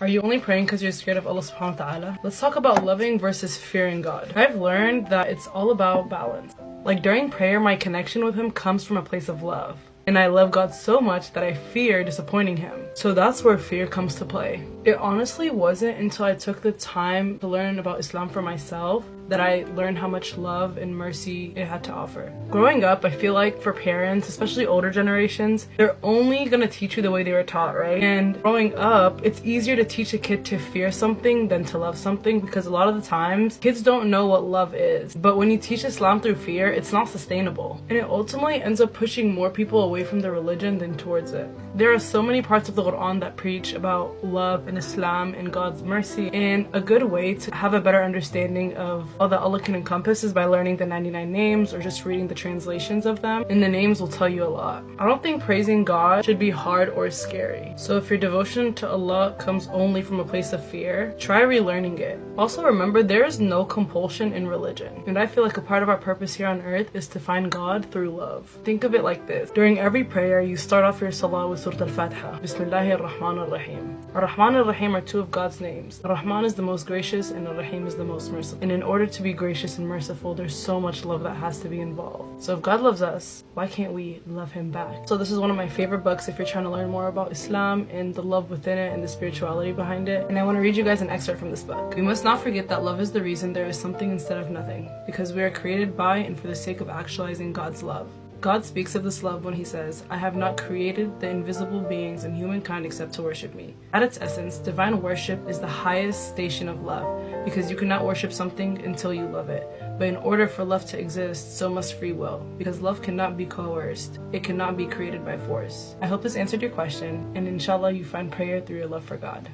Are you only praying because you're scared of Allah subhanahu wa ta'ala? Let's talk about loving versus fearing God. I've learned that it's all about balance. Like during prayer, my connection with Him comes from a place of love. And I love God so much that I fear disappointing Him. So that's where fear comes to play. It honestly wasn't until I took the time to learn about Islam for myself that I learned how much love and mercy it had to offer. Growing up, I feel like for parents, especially older generations, they're only gonna teach you the way they were taught, right? And growing up, it's easier to teach a kid to fear something than to love something because a lot of the times, kids don't know what love is. But when you teach Islam through fear, it's not sustainable. And it ultimately ends up pushing more people away from the religion than towards it. There are so many parts of the Quran that preach about love and Islam and God's mercy, and a good way to have a better understanding of all that Allah can encompass is by learning the 99 names or just reading the translations of them, and the names will tell you a lot. I don't think praising God should be hard or scary. So if your devotion to Allah comes only from a place of fear, try relearning it. Also remember, there is no compulsion in religion, and I feel like a part of our purpose here on earth is to find God through love. Think of it like this. During every prayer, you start off your salah with Surah Al-Fatiha. Bismillahir Rahmanir Rahim. Ar-Rahman and Ar-Rahim are two of God's names. Ar-Rahman is the most gracious and Ar-Rahim is the most merciful. And in order to be gracious and merciful, there's so much love that has to be involved. So if God loves us, why can't we love Him back? So this is one of my favorite books if you're trying to learn more about Islam and the love within it and the spirituality behind it. And I want to read you guys an excerpt from this book. We must not forget that love is the reason there is something instead of nothing, because we are created by and for the sake of actualizing God's love. God speaks of this love when He says, I have not created the invisible beings in humankind except to worship me. At its essence, divine worship is the highest station of love, because you cannot worship something until you love it. But in order for love to exist, so must free will, because love cannot be coerced. It cannot be created by force. I hope this answered your question, and inshallah you find prayer through your love for God.